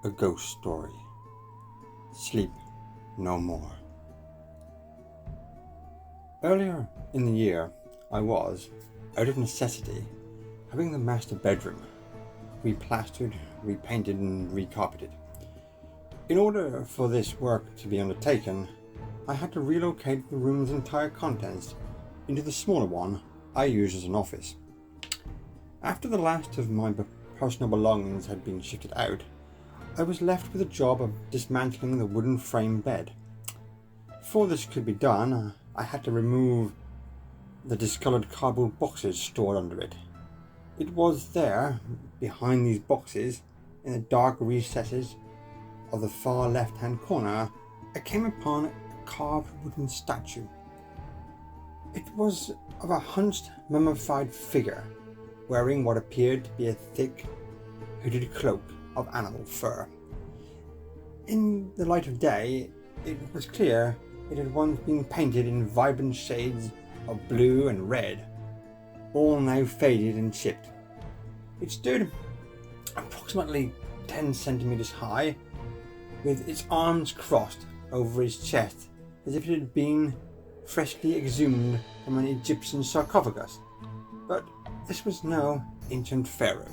A ghost story. Sleep no more. Earlier in the year, I was, out of necessity, having the master bedroom replastered, repainted and recarpeted. In order for this work to be undertaken, I had to relocate the room's entire contents into the smaller one I used as an office. After the last of my personal belongings had been shifted out, I was left with the job of dismantling the wooden frame bed. Before this could be done, I had to remove the discoloured cardboard boxes stored under it. It was there, behind these boxes, in the dark recesses of the far left-hand corner, I came upon a carved wooden statue. It was of a hunched, mummified figure, wearing what appeared to be a thick, hooded cloak of animal fur. In the light of day, it was clear it had once been painted in vibrant shades of blue and red, all now faded and chipped. It stood approximately 10 centimeters high, with its arms crossed over his chest as if it had been freshly exhumed from an Egyptian sarcophagus. But this was no ancient pharaoh.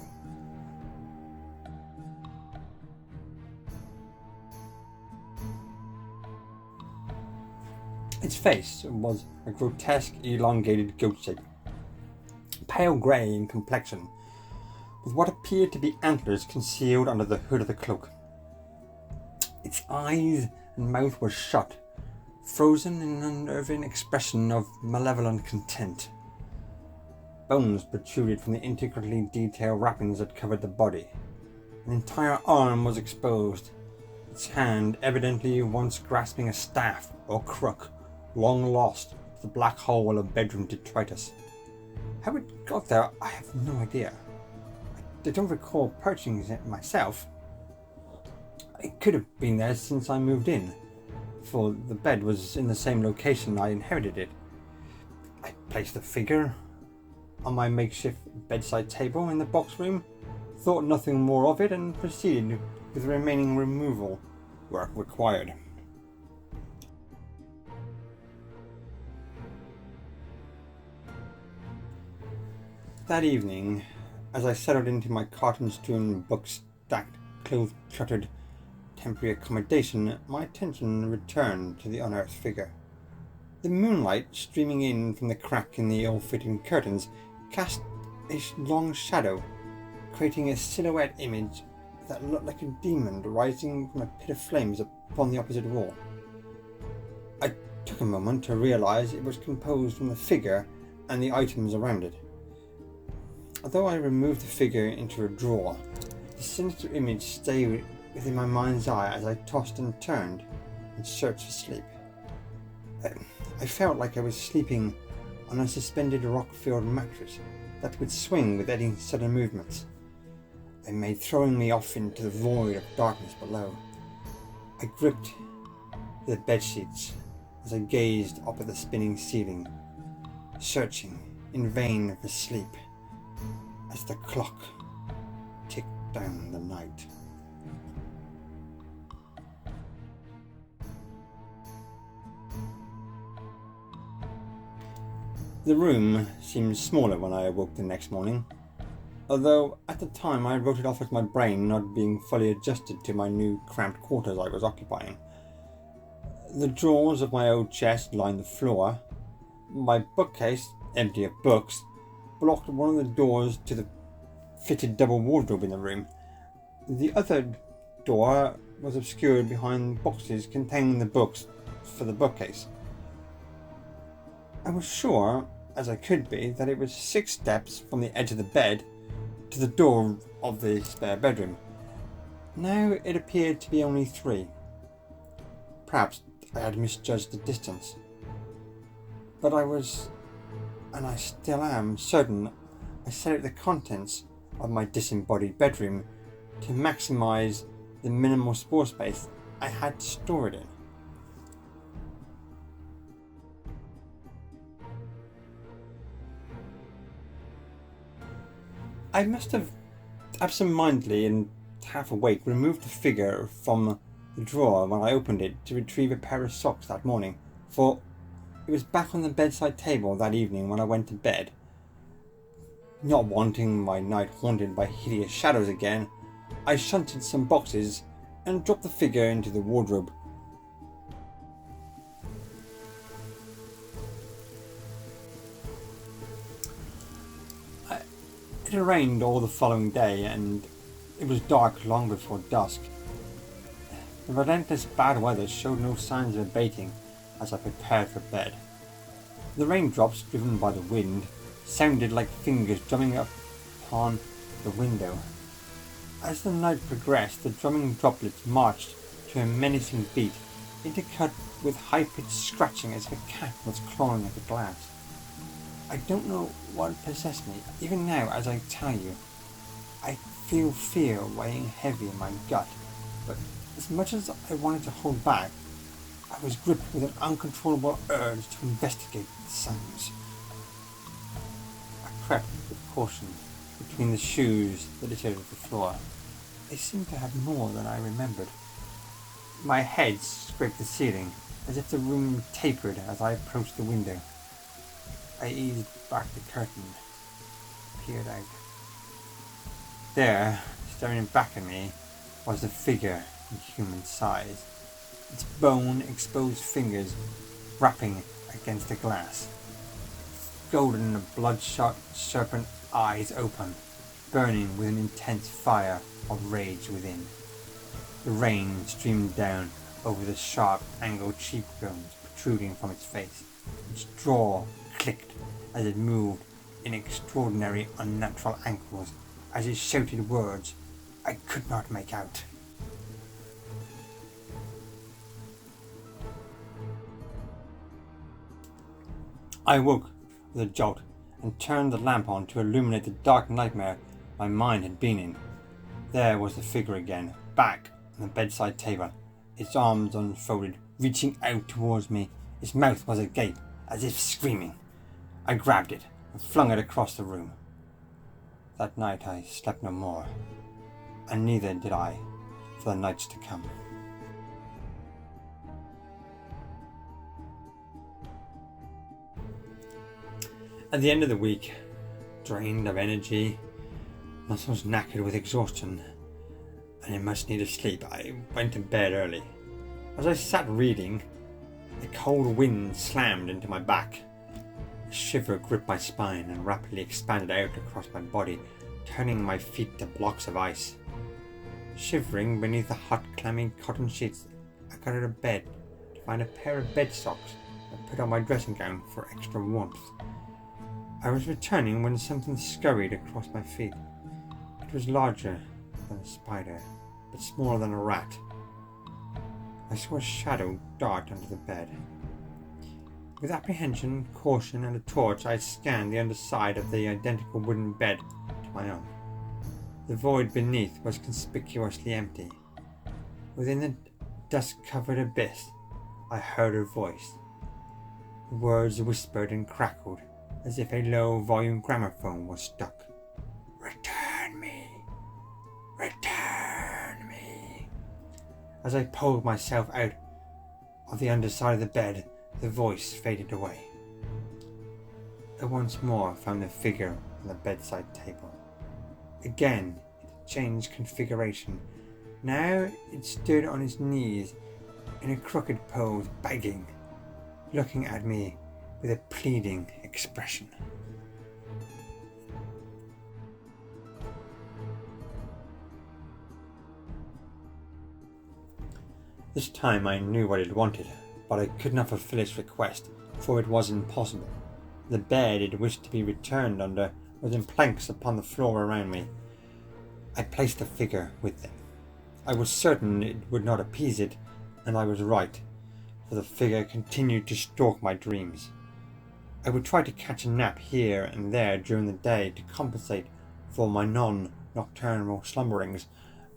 Its face was a grotesque, elongated goat shape, pale grey in complexion, with what appeared to be antlers concealed under the hood of the cloak. Its eyes and mouth were shut, frozen in an unnerving expression of malevolent content. Bones protruded from the intricately detailed wrappings that covered the body. An entire arm was exposed, its hand evidently once grasping a staff or crook, long lost to the black hole of bedroom detritus. How it got there, I have no idea. I don't recall purchasing it myself. It could have been there since I moved in, for the bed was in the same location I inherited it. I placed the figure on my makeshift bedside table in the box room, thought nothing more of it, and proceeded with the remaining removal work required. That evening, as I settled into my carton-strewn, book-stacked, clothes-cluttered temporary accommodation, my attention returned to the unearthed figure. The moonlight streaming in from the crack in the ill-fitting curtains cast a long shadow, creating a silhouette image that looked like a demon rising from a pit of flames upon the opposite wall. I took a moment to realize it was composed from the figure and the items around it. Although I removed the figure into a drawer, the sinister image stayed within my mind's eye as I tossed and turned in search of sleep. I felt like I was sleeping on a suspended rock-filled mattress that would swing with any sudden movements they made, throwing me off into the void of darkness below. I gripped the bedsheets as I gazed up at the spinning ceiling, searching in vain for sleep as the clock ticked down the night. The room seemed smaller when I awoke the next morning, although at the time I wrote it off as my brain not being fully adjusted to my new cramped quarters I was occupying. The drawers of my old chest lined the floor. My bookcase, empty of books, blocked one of the doors to the fitted double wardrobe in the room. The other door was obscured behind boxes containing the books for the bookcase. I was sure, as I could be, that it was 6 steps from the edge of the bed to the door of the spare bedroom. Now it appeared to be only 3. Perhaps I had misjudged the distance. But I was, and I still am, certain I set out the contents of my disembodied bedroom to maximize the minimal spare space I had to store it in. I must have absentmindedly and half awake, removed the figure from the drawer when I opened it to retrieve a pair of socks that morning, for it was back on the bedside table that evening when I went to bed. Not wanting my night haunted by hideous shadows again, I shunted some boxes and dropped the figure into the wardrobe. It had rained all the following day, and it was dark long before dusk. The relentless bad weather showed no signs of abating as I prepared for bed. The raindrops, driven by the wind, sounded like fingers drumming upon the window. As the night progressed, the drumming droplets marched to a menacing beat, intercut with high-pitched scratching as if a cat was clawing at the glass. I don't know what possessed me. Even now, as I tell you, I feel fear weighing heavy in my gut, but as much as I wanted to hold back, I was gripped with an uncontrollable urge to investigate the sounds. I crept with caution between the shoes that littered the floor. They seemed to have more than I remembered. My head scraped the ceiling, as if the room tapered as I approached the window. I eased back the curtain, peered out. There, staring back at me, was a figure in human size, its bone-exposed fingers rapping against the glass, golden bloodshot serpent eyes open, burning with an intense fire of rage within. The rain streamed down over the sharp angled cheekbones protruding from its face. Its jaw clicked as it moved in extraordinary unnatural angles as it shouted words I could not make out. I woke with a jolt and turned the lamp on to illuminate the dark nightmare my mind had been in. There was the figure again, back on the bedside table, its arms unfolded, reaching out towards me. Its mouth was agape, as if screaming. I grabbed it and flung it across the room. That night I slept no more, and neither did I for the nights to come. At the end of the week, drained of energy, muscles knackered with exhaustion, and in much need of sleep, I went to bed early. As I sat reading, the cold wind slammed into my back. A shiver gripped my spine and rapidly expanded out across my body, turning my feet to blocks of ice. Shivering beneath the hot, clammy cotton sheets, I got out of bed to find a pair of bed socks and put on my dressing gown for extra warmth. I was returning when something scurried across my feet. It was larger than a spider, but smaller than a rat. I saw a shadow dart under the bed. With apprehension, caution, and a torch, I scanned the underside of the identical wooden bed to my own. The void beneath was conspicuously empty. Within the dust-covered abyss, I heard her voice. The words whispered and crackled, as if a low-volume gramophone was stuck. Return me! Return me! As I pulled myself out of the underside of the bed, the voice faded away. I once more found the figure on the bedside table. Again, it had changed configuration. Now it stood on its knees in a crooked pose, begging, looking at me with a pleading expression. This time I knew what it wanted, but I could not fulfill its request, for it was impossible. The bed it wished to be returned under was in planks upon the floor around me. I placed the figure with them. I was certain it would not appease it, and I was right, for the figure continued to stalk my dreams. I would try to catch a nap here and there during the day to compensate for my non-nocturnal slumberings,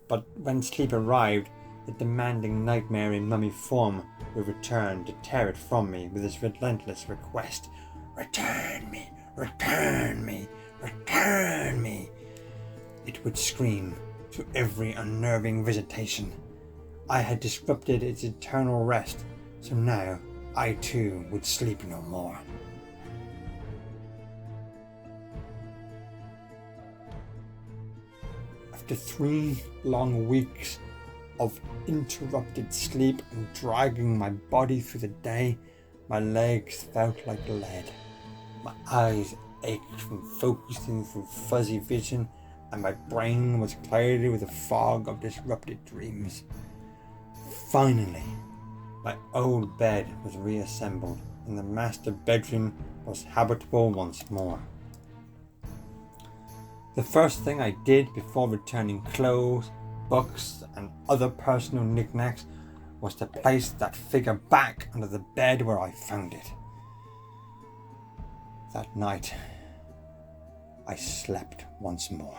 but when sleep arrived, the demanding nightmare in mummy form would return to tear it from me with its relentless request. Return me! Return me! Return me! It would scream to every unnerving visitation. I had disrupted its eternal rest, so now I too would sleep no more. After 3 long weeks of interrupted sleep and dragging my body through the day, my legs felt like lead. My eyes ached from focusing through fuzzy vision, and my brain was clouded with a fog of disrupted dreams. Finally, my old bed was reassembled, and the master bedroom was habitable once more. The first thing I did before returning clothes, books, and other personal knickknacks was to place that figure back under the bed where I found it. That night, I slept once more.